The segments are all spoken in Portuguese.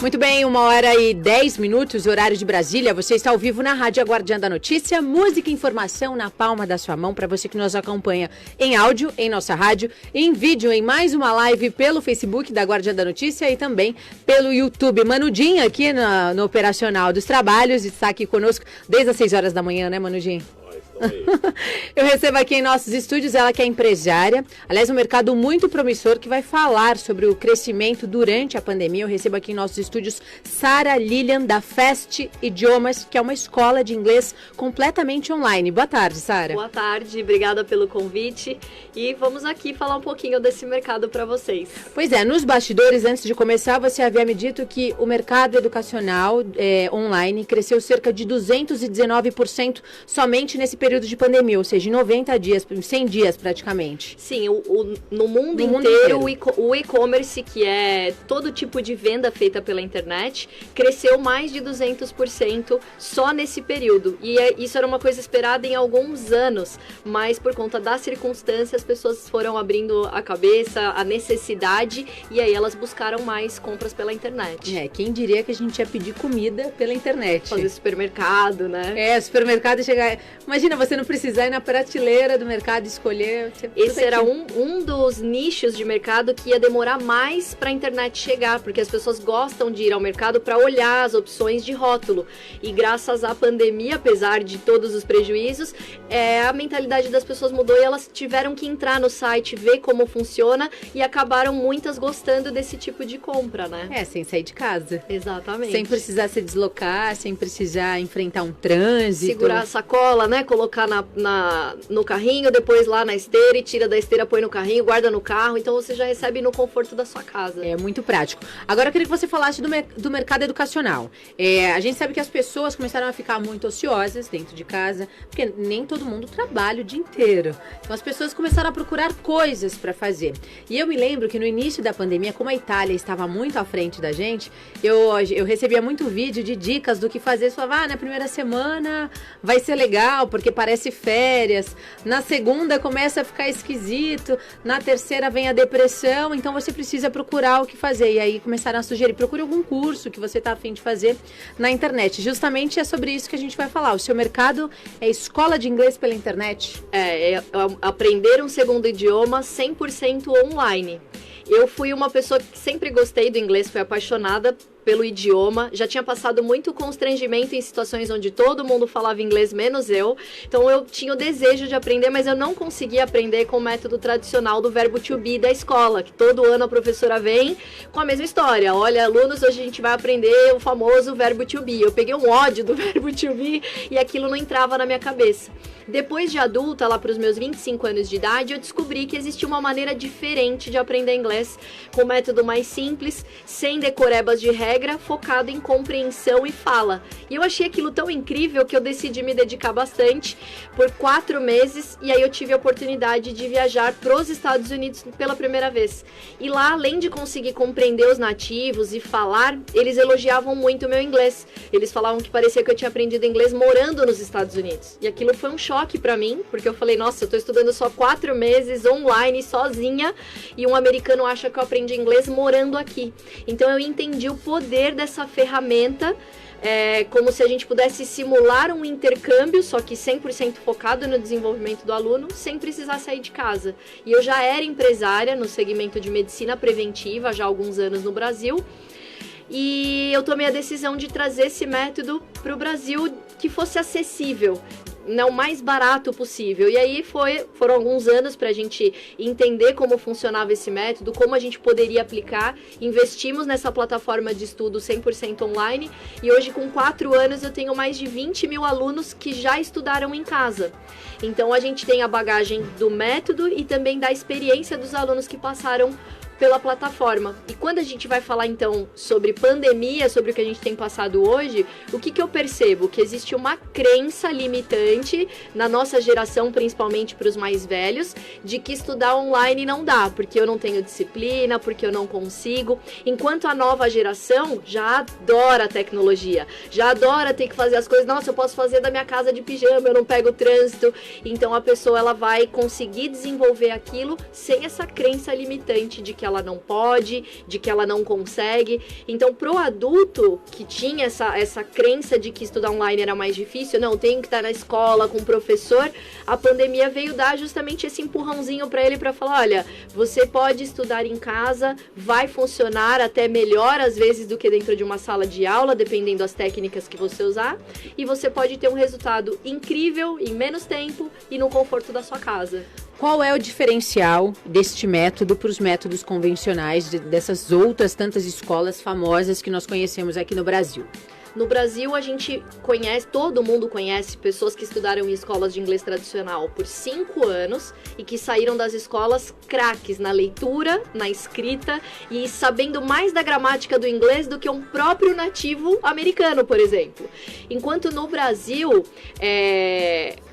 Muito bem, 1h10, horário de Brasília. Você está ao vivo na Rádio Guardiã da Notícia. Música e informação na palma da sua mão para você que nos acompanha em áudio, em nossa rádio, em vídeo, em mais uma live pelo Facebook da Guardiã da Notícia e também pelo YouTube. Manudinho aqui no Operacional dos Trabalhos está aqui conosco desde as 6 horas da manhã, né, Manudinho? Eu recebo aqui em nossos estúdios ela que é empresária, aliás, um mercado muito promissor que vai falar sobre o crescimento durante a pandemia. Eu recebo aqui em nossos estúdios Sara Lilian da Fast Idiomas, que é uma escola de inglês completamente online. Boa tarde, Sara. Boa tarde, obrigada pelo convite e vamos aqui falar um pouquinho desse mercado para vocês. Pois é, nos bastidores, antes de começar, você havia me dito que o mercado educacional online cresceu cerca de 219% somente nesse período de pandemia, ou seja, em 90 dias, 100 dias praticamente. Sim, no mundo inteiro, o e-commerce, que é todo tipo de venda feita pela internet, cresceu mais de 200% só nesse período. E isso era uma coisa esperada em alguns anos, mas por conta das circunstâncias, as pessoas foram abrindo a cabeça, a necessidade, e aí elas buscaram mais compras pela internet. Quem diria que a gente ia pedir comida pela internet? Fazer supermercado, né? Supermercado chegar... Imagina, você não precisar ir na prateleira do mercado escolher. Esse era um dos nichos de mercado que ia demorar mais para a internet chegar, porque as pessoas gostam de ir ao mercado para olhar as opções de rótulo. E graças à pandemia, apesar de todos os prejuízos, a mentalidade das pessoas mudou e elas tiveram que entrar no site, ver como funciona e acabaram muitas gostando desse tipo de compra, né? Sem sair de casa. Exatamente. Sem precisar se deslocar, sem precisar enfrentar um trânsito. Segurar a sacola, né? Colocar no carrinho, depois lá na esteira e tira da esteira, põe no carrinho, guarda no carro, então você já recebe no conforto da sua casa. É muito prático. Agora eu queria que você falasse do mercado educacional. A gente sabe que as pessoas começaram a ficar muito ociosas dentro de casa, porque nem todo mundo trabalha o dia inteiro. Então as pessoas começaram a procurar coisas para fazer. E eu me lembro que no início da pandemia, como a Itália estava muito à frente da gente, eu recebia muito vídeo de dicas do que fazer. Você falava, na primeira semana vai ser legal, porque parece férias, na segunda começa a ficar esquisito, na terceira vem a depressão, então você precisa procurar o que fazer. E aí começaram a sugerir, procure algum curso que você está a fim de fazer na internet. Justamente é sobre isso que a gente vai falar. O seu mercado é escola de inglês pela internet? Aprender um segundo idioma 100% online. Eu fui uma pessoa que sempre gostei do inglês, fui apaixonada pelo idioma, já tinha passado muito constrangimento em situações onde todo mundo falava inglês, menos eu. Então eu tinha o desejo de aprender, mas eu não conseguia aprender com o método tradicional do verbo to be da escola, que todo ano a professora vem com a mesma história. Olha, alunos, hoje a gente vai aprender o famoso verbo to be. Eu peguei um ódio do verbo to be e aquilo não entrava na minha cabeça. Depois de adulta, lá para os meus 25 anos de idade, eu descobri que existia uma maneira diferente de aprender inglês, com um método mais simples, sem decorebas de regra, focado em compreensão e fala. E eu achei aquilo tão incrível que eu decidi me dedicar bastante por 4 meses, e aí eu tive a oportunidade de viajar para os Estados Unidos pela primeira vez. E lá, além de conseguir compreender os nativos e falar, eles elogiavam muito o meu inglês. Eles falavam que parecia que eu tinha aprendido inglês morando nos Estados Unidos. E aquilo foi um choque para mim, porque eu falei, nossa, eu tô estudando só 4 meses online, sozinha, e um americano acha que eu aprendi inglês morando aqui. Então eu entendi o poder dessa ferramenta, como se a gente pudesse simular um intercâmbio, só que 100% focado no desenvolvimento do aluno, sem precisar sair de casa. E eu já era empresária no segmento de medicina preventiva, já há alguns anos no Brasil, e eu tomei a decisão de trazer esse método para o Brasil que fosse acessível, o mais barato possível. E aí foram alguns anos para a gente entender como funcionava esse método, como a gente poderia aplicar. Investimos nessa plataforma de estudo 100% online e hoje, com 4 anos, eu tenho mais de 20 mil alunos que já estudaram em casa. Então a gente tem a bagagem do método e também da experiência dos alunos que passaram pela plataforma. E quando a gente vai falar então sobre pandemia, sobre o que a gente tem passado hoje, o que eu percebo? Que existe uma crença limitante na nossa geração, principalmente para os mais velhos, de que estudar online não dá, porque eu não tenho disciplina, porque eu não consigo. Enquanto a nova geração já adora tecnologia, já adora ter que fazer as coisas. Nossa, eu posso fazer da minha casa de pijama, eu não pego o trânsito. Então a pessoa ela vai conseguir desenvolver aquilo sem essa crença limitante de que ela ela não pode, de que ela não consegue. Então, pro adulto que tinha essa crença de que estudar online era mais difícil, não, tem que estar na escola com o professor, a pandemia veio dar justamente esse empurrãozinho para ele para falar, olha, você pode estudar em casa, vai funcionar até melhor às vezes do que dentro de uma sala de aula, dependendo das técnicas que você usar, e você pode ter um resultado incrível em menos tempo e no conforto da sua casa. Qual é o diferencial deste método para os métodos convencionais dessas outras tantas escolas famosas que nós conhecemos aqui no Brasil? No Brasil, a gente conhece, todo mundo conhece pessoas que estudaram em escolas de inglês tradicional por 5 anos e que saíram das escolas craques na leitura, na escrita e sabendo mais da gramática do inglês do que um próprio nativo americano, por exemplo. Enquanto no Brasil,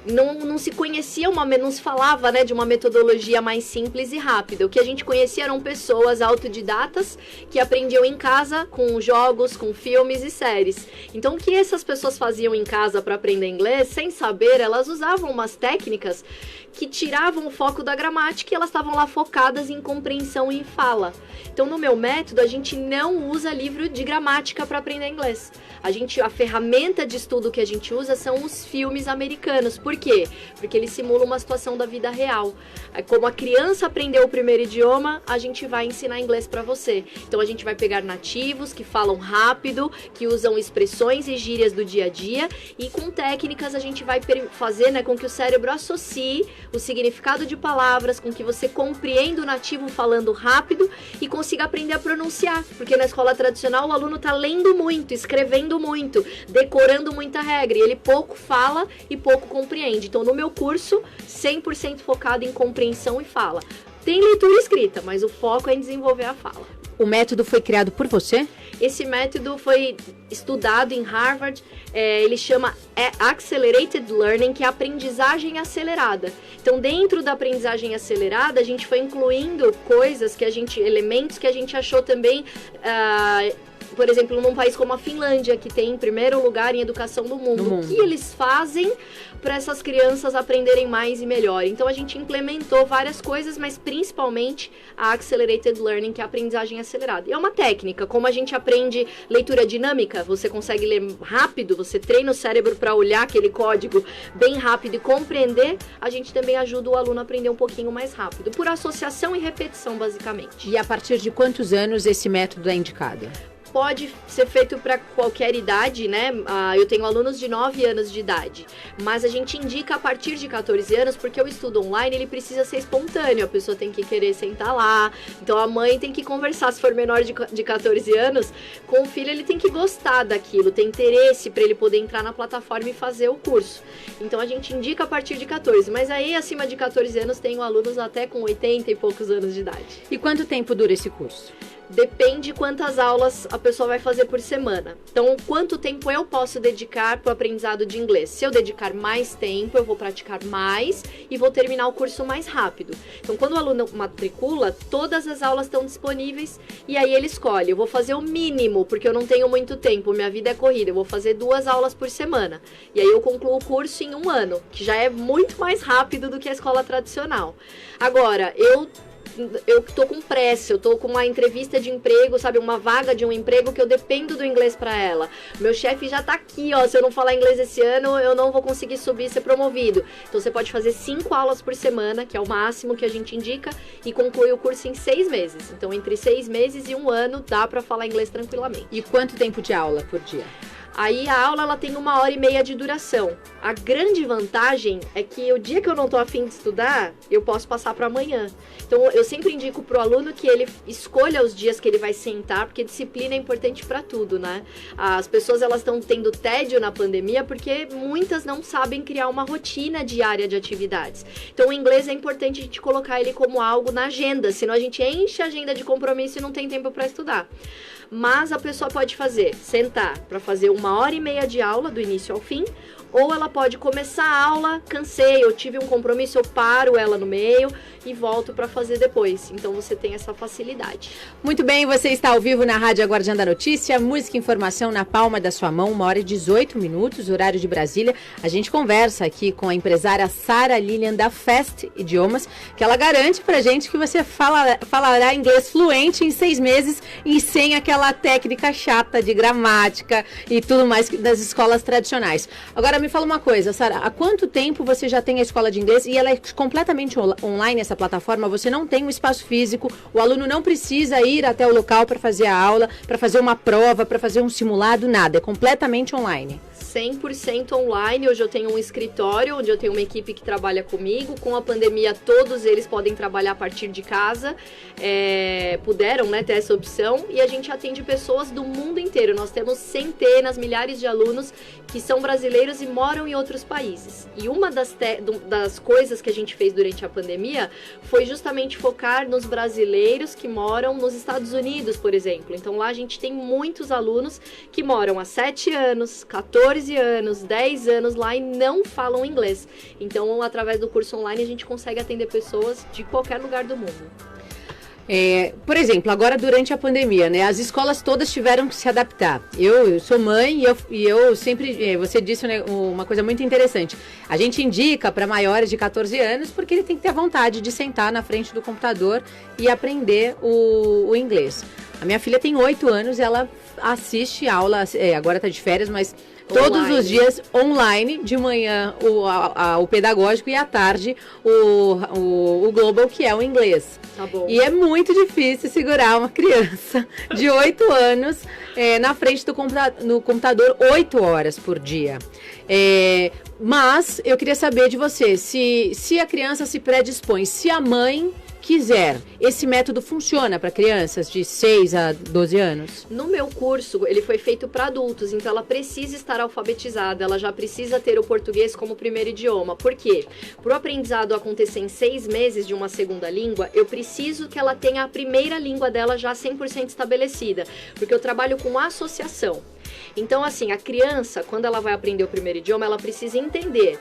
não se conhecia, não se falava, né, de uma metodologia mais simples e rápida. O que a gente conhecia eram pessoas autodidatas que aprendiam em casa com jogos, com filmes e séries. Então, o que essas pessoas faziam em casa para aprender inglês, sem saber, elas usavam umas técnicas que tiravam o foco da gramática e elas estavam lá focadas em compreensão e em fala. Então, no meu método, a gente não usa livro de gramática para aprender inglês. A ferramenta de estudo que a gente usa são os filmes americanos. Por quê? Porque eles simulam uma situação da vida real. Como a criança aprendeu o primeiro idioma, a gente vai ensinar inglês para você. Então, a gente vai pegar nativos que falam rápido, que usam expressões e gírias do dia a dia, e com técnicas a gente vai fazer, né, com que o cérebro associe o significado de palavras, com que você compreenda o nativo falando rápido e consiga aprender a pronunciar. Porque na escola tradicional o aluno está lendo muito, escrevendo muito, decorando muita regra, e ele pouco fala e pouco compreende. Então, no meu curso, 100% focado em compreensão e fala. Tem leitura e escrita, mas o foco é em desenvolver a fala. O método foi criado por você? Esse método foi estudado em Harvard, ele chama Accelerated Learning, que é aprendizagem acelerada. Então, dentro da aprendizagem acelerada, a gente foi incluindo elementos que a gente achou também, por exemplo, num país como a Finlândia, que tem em primeiro lugar em educação do mundo. O que eles fazem para essas crianças aprenderem mais e melhor? Então, a gente implementou várias coisas, mas principalmente a Accelerated Learning, que é a aprendizagem acelerada. E é uma técnica, como a gente aprende leitura dinâmica, você consegue ler rápido, você treina o cérebro para olhar aquele código bem rápido e compreender, a gente também ajuda o aluno a aprender um pouquinho mais rápido, por associação e repetição, basicamente. E a partir de quantos anos esse método é indicado? Pode ser feito para qualquer idade, né? Eu tenho alunos de 9 anos de idade, mas a gente indica a partir de 14 anos, porque o estudo online, ele precisa ser espontâneo, a pessoa tem que querer sentar lá, então a mãe tem que conversar, se for menor de 14 anos, com o filho, ele tem que gostar daquilo, ter interesse para ele poder entrar na plataforma e fazer o curso. Então a gente indica a partir de 14, mas aí acima de 14 anos tenho alunos até com 80 e poucos anos de idade. E quanto tempo dura esse curso? Depende quantas aulas a pessoa vai fazer por semana. Então, quanto tempo eu posso dedicar para o aprendizado de inglês? Se eu dedicar mais tempo, eu vou praticar mais e vou terminar o curso mais rápido. Então, quando o aluno matricula, todas as aulas estão disponíveis e aí ele escolhe. Eu vou fazer o mínimo, porque eu não tenho muito tempo, minha vida é corrida. Eu vou fazer 2 aulas por semana. E aí eu concluo o curso em 1 ano, que já é muito mais rápido do que a escola tradicional. Agora, eu tô com pressa, eu tô com uma entrevista de emprego, sabe, uma vaga de um emprego que eu dependo do inglês para ela. Meu chefe já tá aqui, ó, se eu não falar inglês esse ano, eu não vou conseguir subir e ser promovido. Então você pode fazer 5 aulas por semana, que é o máximo que a gente indica, e concluir o curso em 6 meses. Então, entre 6 meses e 1 ano, dá para falar inglês tranquilamente. E quanto tempo de aula por dia? Aí a aula ela tem 1h30 de duração. A grande vantagem é que o dia que eu não tô afim de estudar, eu posso passar para amanhã. Então eu sempre indico pro aluno que ele escolha os dias que ele vai sentar, porque disciplina é importante para tudo, né? As pessoas elas estão tendo tédio na pandemia porque muitas não sabem criar uma rotina diária de atividades. Então o inglês é importante a gente colocar ele como algo na agenda, senão a gente enche a agenda de compromisso e não tem tempo para estudar. Mas a pessoa pode sentar para fazer 1h30 de aula do início ao fim, ou ela pode começar a aula, cansei, eu tive um compromisso, eu paro ela no meio e volto para fazer depois. Então você tem essa facilidade. Muito bem, você está ao vivo na Rádio Guardiã da Notícia, música e informação na palma da sua mão, 1h18, horário de Brasília. A gente conversa aqui com a empresária Sara Lilian da Fast Idiomas, que ela garante pra gente que você falará inglês fluente em 6 meses e sem aquela técnica chata de gramática e tudo mais das escolas tradicionais. Agora me fala uma coisa, Sara, há quanto tempo você já tem a escola de inglês e ela é completamente online, essa plataforma? Você não tem um espaço físico, o aluno não precisa ir até o local para fazer a aula, para fazer uma prova, para fazer um simulado, nada, é completamente online. 100% online. Hoje eu tenho um escritório onde eu tenho uma equipe que trabalha comigo. Com a pandemia, todos eles podem trabalhar a partir de casa. Puderam, né, ter essa opção. E a gente atende pessoas do mundo inteiro. Nós temos centenas, milhares de alunos que são brasileiros e moram em outros países. E uma das coisas que a gente fez durante a pandemia foi justamente focar nos brasileiros que moram nos Estados Unidos, por exemplo. Então lá a gente tem muitos alunos que moram há 7 anos, 14 anos, 10 anos lá e não falam inglês. Então, através do curso online, a gente consegue atender pessoas de qualquer lugar do mundo. Por exemplo, agora durante a pandemia, né, as escolas todas tiveram que se adaptar. Eu sou mãe e eu sempre, você disse, né, uma coisa muito interessante. A gente indica para maiores de 14 anos porque ele tem que ter a vontade de sentar na frente do computador e aprender o inglês. A minha filha tem 8 anos, ela assiste aula, agora está de férias, mas todos online. Os dias online, de manhã o pedagógico e à tarde o global, que é o inglês. Tá bom. E é muito difícil segurar uma criança de 8 anos na frente no computador 8 horas por dia. Mas eu queria saber de você, se a criança se predispõe, se a mãe quiser, esse método funciona para crianças de 6 a 12 anos? No meu curso, ele foi feito para adultos, então ela precisa estar alfabetizada, ela já precisa ter o português como primeiro idioma. Por quê? Para o aprendizado acontecer em 6 meses de uma segunda língua, eu preciso que ela tenha a primeira língua dela já 100% estabelecida, porque eu trabalho com associação. Então, assim, a criança, quando ela vai aprender o primeiro idioma, ela precisa entender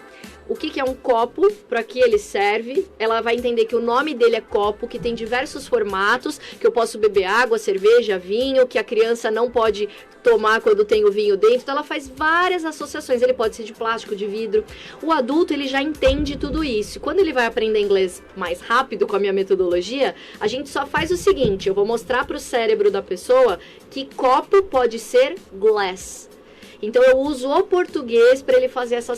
o que é um copo, para que ele serve. Ela vai entender que o nome dele é copo, que tem diversos formatos, que eu posso beber água, cerveja, vinho, que a criança não pode tomar quando tem o vinho dentro. Então ela faz várias associações. Ele pode ser de plástico, de vidro. O adulto, ele já entende tudo isso. Quando ele vai aprender inglês mais rápido com a minha metodologia, a gente só faz o seguinte: eu vou mostrar para o cérebro da pessoa que copo pode ser glass. Então eu uso o português para ele fazer essa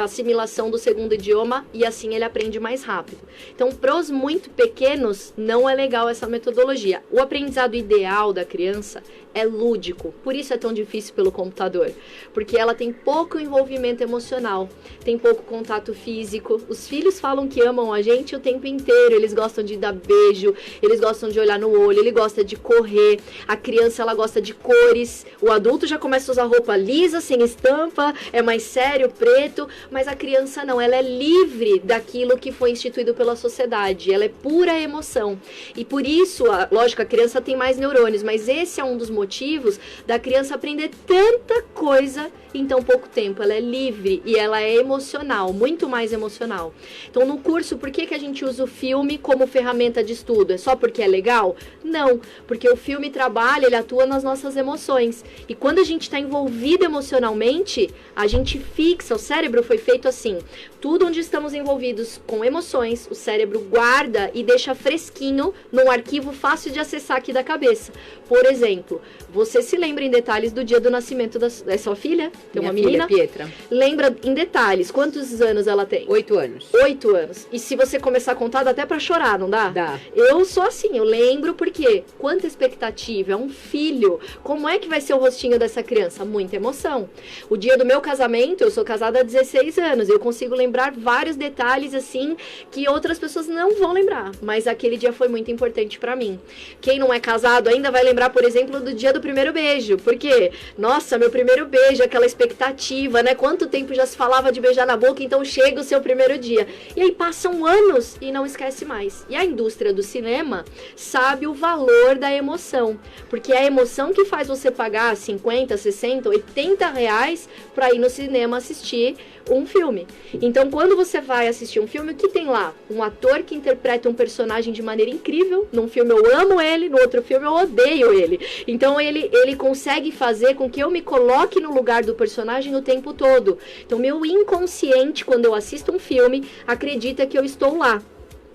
assimilação do segundo idioma e assim ele aprende mais rápido. Então, para os muito pequenos, não é legal essa metodologia. O aprendizado ideal da criança é lúdico, por isso é tão difícil pelo computador, porque ela tem pouco envolvimento emocional, tem pouco contato físico. Os filhos falam que amam a gente o tempo inteiro, eles gostam de dar beijo, eles gostam de olhar no olho, ele gosta de correr, a criança ela gosta de cores, o adulto já começa a usar roupa lisa, sem estampa, é mais sério, preto, mas a criança não, ela é livre daquilo que foi instituído pela sociedade, ela é pura emoção. E por isso, lógico, a criança tem mais neurônios, mas esse é um dos motivos da criança aprender tanta coisa em tão pouco tempo. Ela é livre e ela é emocional, muito mais emocional. Então, no curso, por que a gente usa o filme como ferramenta de estudo? É só porque é legal? Não, porque o filme trabalha, ele atua nas nossas emoções. E quando a gente está envolvido emocionalmente, a gente fixa, o cérebro foi feito assim. Tudo onde estamos envolvidos com emoções, o cérebro guarda e deixa fresquinho num arquivo fácil de acessar aqui da cabeça. Por exemplo, você se lembra em detalhes do dia do nascimento da sua filha? Tem uma menina? Pietra. Lembra em detalhes quantos anos ela tem? 8 anos. 8 anos. E se você começar a contar, dá até pra chorar, não dá? Dá. Eu sou assim, eu lembro porque quanta expectativa, é um filho. Como é que vai ser o rostinho dessa criança? Muita emoção. O dia do meu casamento, eu sou casada há 16 anos, eu consigo lembrar lembrar vários detalhes, assim, que outras pessoas não vão lembrar. Mas aquele dia foi muito importante pra mim. Quem não é casado ainda vai lembrar, por exemplo, do dia do primeiro beijo. Porque, nossa, meu primeiro beijo, aquela expectativa, né? Quanto tempo já se falava de beijar na boca, então chega o seu primeiro dia. E aí passam anos e não esquece mais. E a indústria do cinema sabe o valor da emoção. Porque é a emoção que faz você pagar 50, 60, 80 reais pra ir no cinema assistir um filme. Então, quando você vai assistir um filme, o que tem lá? Um ator que interpreta um personagem de maneira incrível. Num filme eu amo ele, no outro filme eu odeio ele. Então, ele consegue fazer com que eu me coloque no lugar do personagem o tempo todo. Então, meu inconsciente, quando eu assisto um filme, acredita que eu estou lá.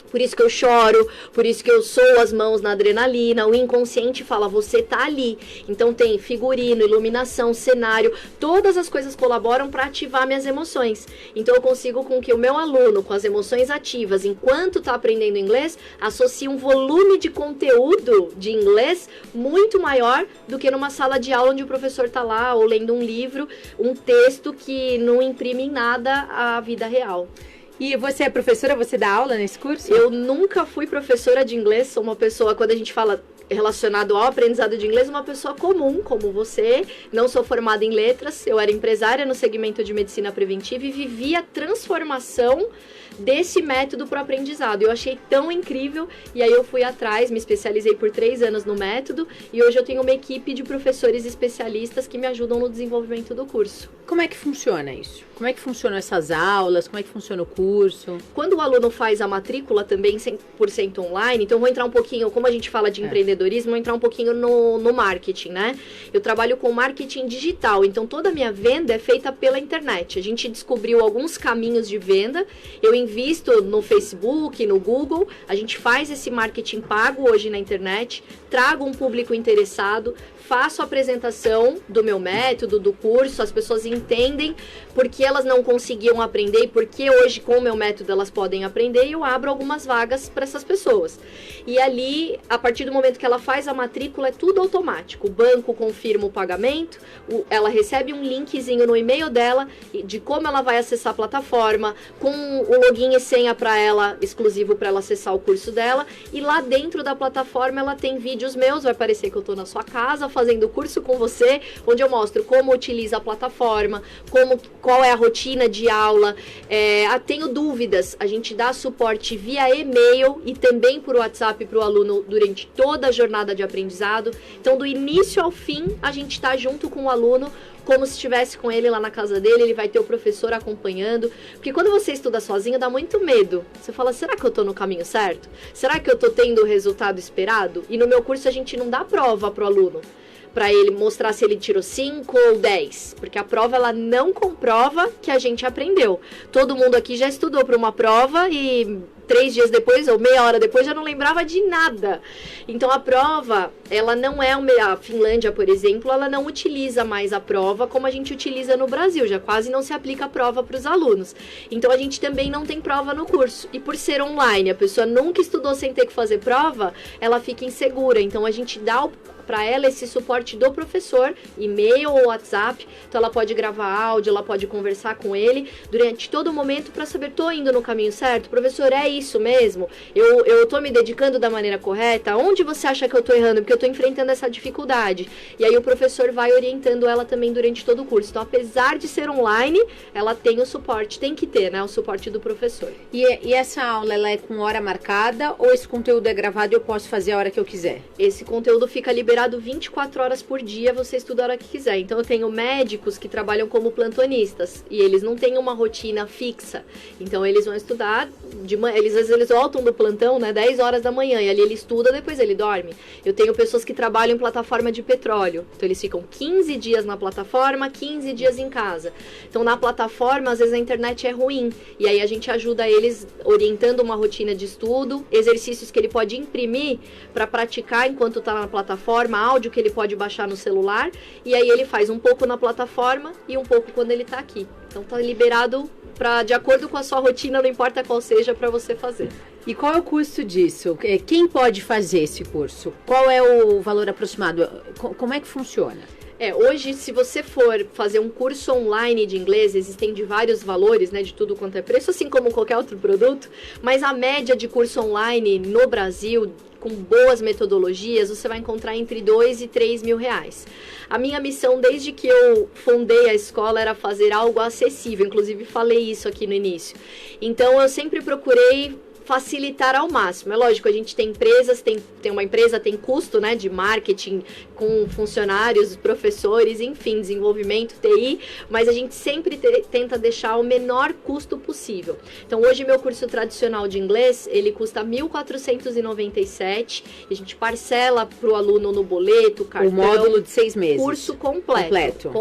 Por isso que eu choro, por isso que eu soo as mãos na adrenalina, o inconsciente fala, você tá ali. Então tem figurino, iluminação, cenário, todas as coisas colaboram para ativar minhas emoções. Então eu consigo com que o meu aluno, com as emoções ativas, enquanto tá aprendendo inglês, associe um volume de conteúdo de inglês muito maior do que numa sala de aula onde o professor tá lá, ou lendo um livro, um texto que não imprime em nada a vida real. E você é professora? Você dá aula nesse curso? Eu nunca fui professora de inglês, sou uma pessoa, quando a gente fala relacionado ao aprendizado de inglês, uma pessoa comum, como você. Não sou formada em letras, eu era empresária no segmento de medicina preventiva e vivia a transformação desse método para o aprendizado. Eu achei tão incrível e aí eu fui atrás, me especializei por 3 anos no método e hoje eu tenho uma equipe de professores especialistas que me ajudam no desenvolvimento do curso. Como é que funciona isso? Como é que funcionam essas aulas? Como é que funciona o curso? Quando o aluno faz a matrícula também 100% online, então eu vou entrar um pouquinho, como a gente fala de empreendedorismo, vou entrar um pouquinho no marketing, né? Eu trabalho com marketing digital, então toda a minha venda é feita pela internet. A gente descobriu alguns caminhos de venda, eu invisto no Facebook, no Google, a gente faz esse marketing pago hoje na internet, trago um público interessado, faço a apresentação do meu método, do curso, as pessoas entendem porque elas não conseguiam aprender e porque hoje com o meu método elas podem aprender e eu abro algumas vagas para essas pessoas. E ali, a partir do momento que ela faz a matrícula, é tudo automático. O banco confirma o pagamento, ela recebe um linkzinho no e-mail dela de como ela vai acessar a plataforma, com o login e senha para ela, exclusivo para ela acessar o curso dela, e lá dentro da plataforma ela tem vídeos meus, vai parecer que eu estou na sua casa fazendo o curso com você, onde eu mostro como utiliza a plataforma, qual é a rotina de aula, tenho dúvidas, a gente dá suporte via e-mail e também por WhatsApp para o aluno durante toda a jornada de aprendizado. Então, do início ao fim, a gente está junto com o aluno, como se estivesse com ele lá na casa dele, ele vai ter o professor acompanhando. Porque quando você estuda sozinho, dá muito medo. Você fala, será que eu tô no caminho certo? Será que eu tô tendo o resultado esperado? E no meu curso a gente não dá prova pro aluno, para ele mostrar se ele tirou 5 ou 10, porque a prova ela não comprova que a gente aprendeu. Todo mundo aqui já estudou para uma prova e 3 dias depois ou meia hora depois já não lembrava de nada. Então a prova, ela não é a Finlândia, por exemplo, ela não utiliza mais a prova como a gente utiliza no Brasil, já quase não se aplica a prova para os alunos. Então a gente também não tem prova no curso. E por ser online, a pessoa nunca estudou sem ter que fazer prova, ela fica insegura. Então a gente dá para ela esse suporte do professor, e-mail ou WhatsApp, então ela pode gravar áudio, ela pode conversar com ele durante todo o momento para saber, tô indo no caminho certo? Professor, é isso mesmo? Eu tô me dedicando da maneira correta? Onde você acha que eu tô errando? Porque eu tô enfrentando essa dificuldade. E aí o professor vai orientando ela também durante todo o curso. Então, apesar de ser online, ela tem o suporte, tem que ter, né, o suporte do professor. E essa aula, ela é com hora marcada ou esse conteúdo é gravado e eu posso fazer a hora que eu quiser? Esse conteúdo fica liberado 24 horas por dia, você estuda a hora que quiser. Então eu tenho médicos que trabalham como plantonistas e eles não têm uma rotina fixa. Então eles vão estudar de manhã, às vezes eles voltam do plantão, né, 10 horas da manhã, e ali ele estuda, depois ele dorme. Eu tenho pessoas que trabalham em plataforma de petróleo. Então eles ficam 15 dias na plataforma, 15 dias em casa. Então na plataforma, às vezes a internet é ruim, e aí a gente ajuda eles orientando uma rotina de estudo, exercícios que ele pode imprimir para praticar enquanto está na plataforma, áudio que ele pode baixar no celular, e aí ele faz um pouco na plataforma e um pouco quando ele está aqui. Então tá liberado de acordo com a sua rotina, não importa qual seja, para você fazer. E qual é o custo disso? Quem pode fazer esse curso? Qual é o valor aproximado? Como é que funciona? Hoje, se você for fazer um curso online de inglês, existem de vários valores, né, de tudo quanto é preço, assim como qualquer outro produto, mas a média de curso online no Brasil, com boas metodologias, você vai encontrar entre 2 e 3 mil reais. A minha missão, desde que eu fundei a escola, era fazer algo acessível, inclusive falei isso aqui no início. Então, eu sempre procurei facilitar ao máximo. É lógico, a gente tem empresas, tem uma empresa, tem custo, né, de marketing com funcionários, professores, enfim, desenvolvimento, TI, mas a gente sempre tenta deixar o menor custo possível. Então, hoje, meu curso tradicional de inglês, ele custa R$ 1.497, a gente parcela para o aluno no boleto, cartão. O módulo de 6 meses. Curso completo.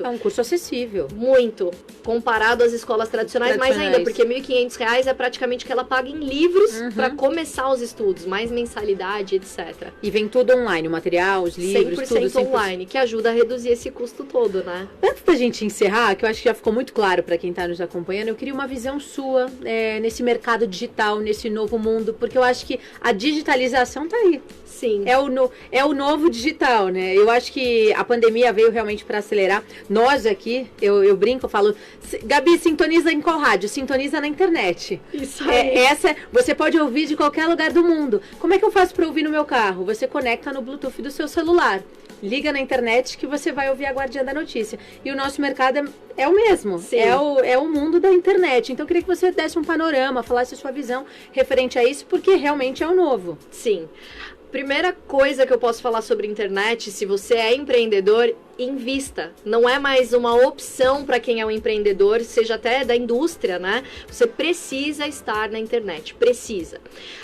É um curso acessível. Muito. Comparado às escolas tradicionais, mais ainda, porque R$ 1.500 é praticamente o que ela paga em livros para começar os estudos, mais mensalidade, etc. E vem tudo online, o material, os livros, 100% tudo 100% online, que ajuda a reduzir esse custo todo, né? Antes da gente encerrar, que eu acho que já ficou muito claro para quem está nos acompanhando, eu queria uma visão sua nesse mercado digital, nesse novo mundo, porque eu acho que a digitalização tá aí. Sim. É o novo digital, né? Eu acho que a pandemia veio realmente para acelerar. Nós aqui, eu brinco, eu falo, Gabi, sintoniza em qual rádio? Sintoniza na internet. Isso aí. Você pode ouvir de qualquer lugar do mundo. Como é que eu faço para ouvir no meu carro? Você conecta no Bluetooth do seu celular. Liga na internet que você vai ouvir a Guardiã da Notícia. E o nosso mercado é o mesmo. Sim. É o mundo da internet. Então, eu queria que você desse um panorama, falasse a sua visão referente a isso, porque realmente é o novo. Sim. Primeira coisa que eu posso falar sobre internet, se você é empreendedor, invista. Não é mais uma opção para quem é um empreendedor, seja até da indústria, né? Você precisa estar na internet, precisa.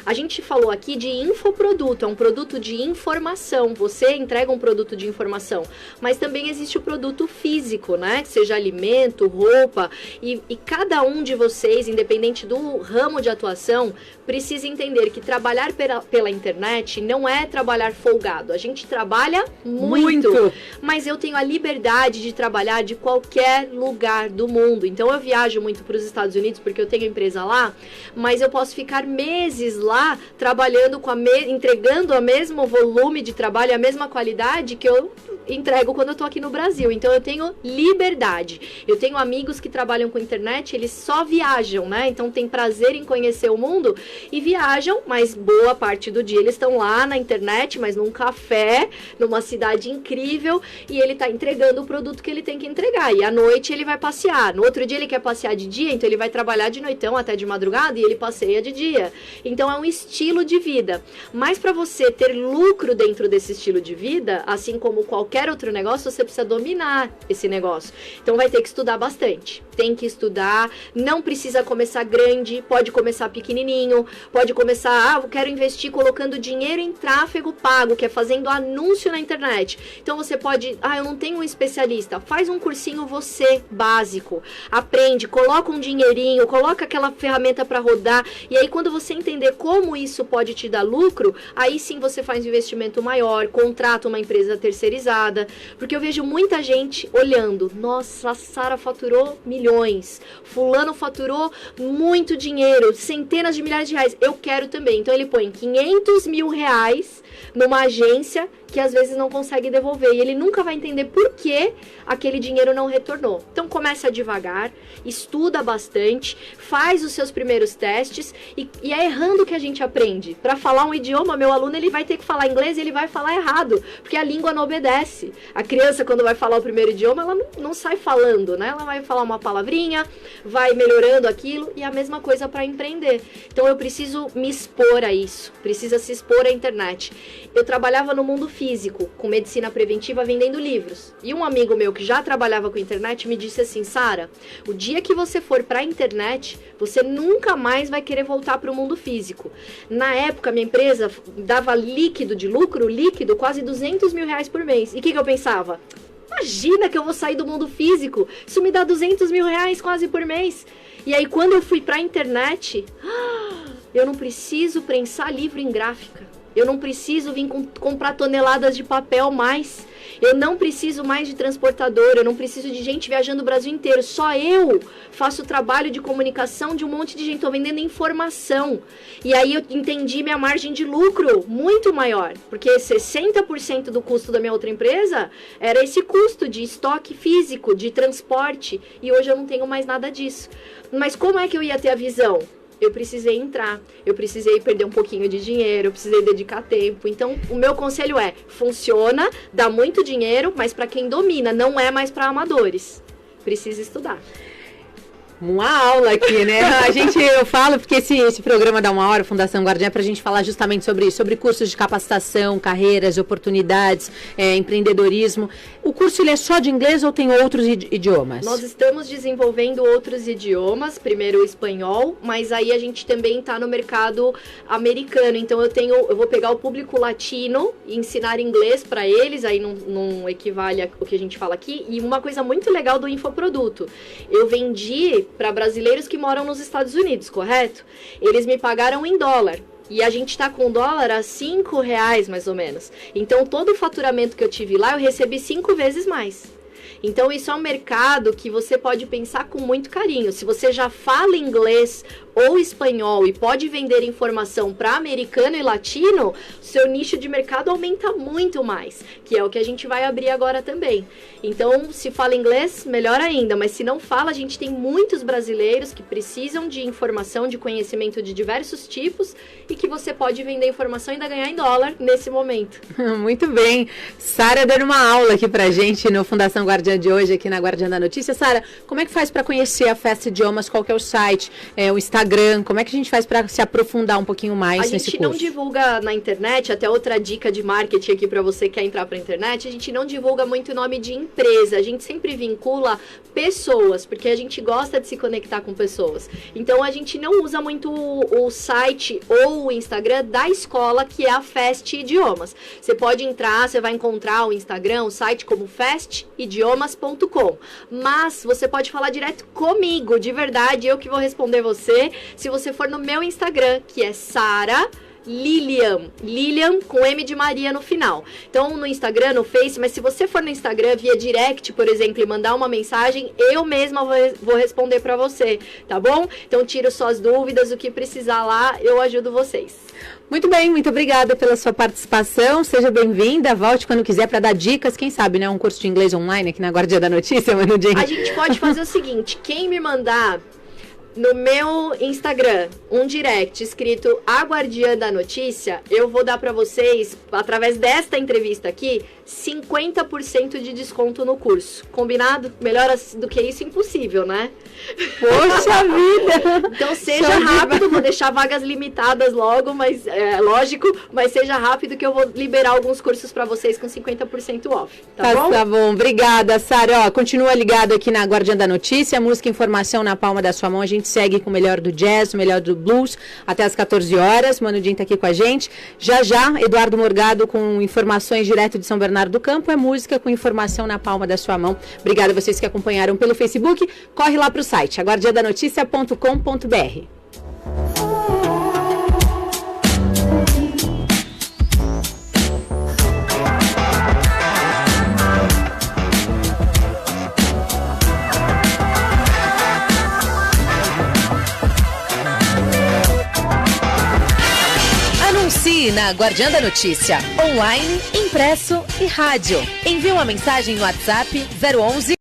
A gente falou aqui de infoproduto, é um produto de informação. Você entrega um produto de informação, mas também existe o produto físico, né? Seja alimento, roupa, e cada um de vocês, independente do ramo de atuação, precisa entender que trabalhar pela internet não é trabalhar folgado. A gente trabalha muito. Mas eu tenho a liberdade de trabalhar de qualquer lugar do mundo. Então, eu viajo muito para os Estados Unidos porque eu tenho empresa lá, mas eu posso ficar meses lá trabalhando entregando o mesmo volume de trabalho, a mesma qualidade que eu entrego quando eu tô aqui no Brasil. Então, eu tenho liberdade. Eu tenho amigos que trabalham com internet, eles só viajam, né? Então, tem prazer em conhecer o mundo e viajam, mas boa parte do dia eles estão lá na internet, mas num café, numa cidade incrível, e ele tá entregando o produto que ele tem que entregar. E à noite ele vai passear. No outro dia ele quer passear de dia, então ele vai trabalhar de noitão até de madrugada e ele passeia de dia. Então, é um estilo de vida. Mas para você ter lucro dentro desse estilo de vida, assim como qualquer outro negócio, você precisa dominar esse negócio. Então, vai ter que estudar bastante. Tem que estudar, não precisa começar grande, pode começar pequenininho, pode começar, eu quero investir colocando dinheiro em tráfego pago, que é fazendo anúncio na internet. Então, você pode, eu não tenho um especialista, faz um cursinho você, básico, aprende, coloca um dinheirinho, coloca aquela ferramenta para rodar, e aí quando você entender como isso pode te dar lucro, aí sim você faz um investimento maior, contrata uma empresa terceirizada, porque eu vejo muita gente olhando, nossa, a Sara faturou milhões, fulano faturou muito dinheiro, centenas de milhares de reais, eu quero também. Então ele põe 500 mil reais numa agência que às vezes não consegue devolver, e ele nunca vai entender por que aquele dinheiro não retornou. Então começa devagar, estuda bastante, faz os seus primeiros testes, e é errando que a gente aprende. Para falar um idioma, meu aluno ele vai ter que falar inglês e ele vai falar errado, porque a língua não obedece. A criança, quando vai falar o primeiro idioma, ela não sai falando, né? Ela vai falar uma palavrinha, vai melhorando aquilo, e a mesma coisa para empreender. Então eu preciso me expor a isso, precisa se expor à internet. Eu trabalhava no mundo físico, com medicina preventiva, vendendo livros. E um amigo meu que já trabalhava com internet me disse assim, Sara, o dia que você for para a internet, você nunca mais vai querer voltar para o mundo físico. Na época, minha empresa dava líquido de lucro, quase 200 mil reais por mês. E o que eu pensava? Imagina que eu vou sair do mundo físico, isso me dá 200 mil reais quase por mês. E aí, quando eu fui para a internet, eu não preciso prensar livro em gráfica. Eu não preciso vir comprar toneladas de papel mais. Eu não preciso mais de transportador, eu não preciso de gente viajando o Brasil inteiro. Só eu faço o trabalho de comunicação de um monte de gente. Estou vendendo informação. E aí eu entendi minha margem de lucro muito maior. Porque 60% do custo da minha outra empresa era esse custo de estoque físico, de transporte. E hoje eu não tenho mais nada disso. Mas como é que eu ia ter a visão? Eu precisei entrar, eu precisei perder um pouquinho de dinheiro, eu precisei dedicar tempo. Então, o meu conselho é, funciona, dá muito dinheiro, mas para quem domina, não é mais para amadores. Precisa estudar. Uma aula aqui, né? Eu falo porque esse programa dá uma hora, Fundação Guardiã, é pra gente falar justamente sobre cursos de capacitação, carreiras, oportunidades, empreendedorismo. O curso, ele é só de inglês ou tem outros idiomas? Nós estamos desenvolvendo outros idiomas, primeiro o espanhol, mas aí a gente também está no mercado americano. Então eu vou pegar o público latino e ensinar inglês para eles, aí não equivale ao que a gente fala aqui. E uma coisa muito legal do infoproduto, eu vendi para brasileiros que moram nos Estados Unidos, correto? Eles me pagaram em dólar. E a gente está com o dólar a R$5, mais ou menos. Então, todo o faturamento que eu tive lá, eu recebi 5 vezes mais. Então, isso é um mercado que você pode pensar com muito carinho. Se você já fala inglês ou espanhol e pode vender informação para americano e latino, seu nicho de mercado aumenta muito mais, que é o que a gente vai abrir agora também. Então, se fala inglês, melhor ainda, mas se não fala, a gente tem muitos brasileiros que precisam de informação, de conhecimento de diversos tipos e que você pode vender informação e ainda ganhar em dólar nesse momento. Muito bem. Sara dando uma aula aqui pra gente no Fundação Guardiã de hoje, aqui na Guardiã da Notícia. Sara, como é que faz para conhecer a Fast Idiomas? Qual que é o site, o Instagram? Como é que a gente faz para se aprofundar um pouquinho mais nesse curso? A gente não divulga na internet, até outra dica de marketing aqui para você que quer entrar para a internet, a gente não divulga muito nome de empresa, a gente sempre vincula pessoas, porque a gente gosta de se conectar com pessoas. Então a gente não usa muito o site ou o Instagram da escola, que é a Fast Idiomas. Você pode entrar, você vai encontrar o Instagram, o site como fastidiomas.com. Mas você pode falar direto comigo, de verdade, eu que vou responder você. Se você for no meu Instagram, que é Sara Lilian com M de Maria no final. Então, no Instagram, no Face, mas se você for no Instagram via direct, por exemplo, e mandar uma mensagem, eu mesma vou responder pra você, tá bom? Então, tiro suas dúvidas, o que precisar lá, eu ajudo vocês. Muito bem, muito obrigada pela sua participação, seja bem-vinda, volte quando quiser para dar dicas, quem sabe, né, um curso de inglês online aqui na Guardiã da Notícia, Manudinho. A gente pode fazer o seguinte, quem me mandar no meu Instagram um direct escrito A Guardiã da Notícia, eu vou dar para vocês, através desta entrevista aqui, 50% de desconto no curso. Combinado? Melhor do que isso, impossível, né? Poxa vida! Então seja rápido, vou deixar vagas limitadas logo, mas lógico, mas seja rápido que eu vou liberar alguns cursos para vocês com 50% off, tá bom? Tá bom, obrigada, Sara. Ó, continua ligado aqui na Guardiã da Notícia, música e informação na palma da sua mão. A gente segue com o melhor do jazz, o melhor do blues, até as 14 horas. Mano Dinho tá aqui com a gente. Já, Eduardo Morgado com informações direto de São Bernardo do Campo. É música com informação na palma da sua mão. Obrigada a vocês que acompanharam pelo Facebook. Corre lá pro site, aguardiandanoticia.com.br. Na Guardiã da Notícia, online, impresso e rádio. Envie uma mensagem no WhatsApp 011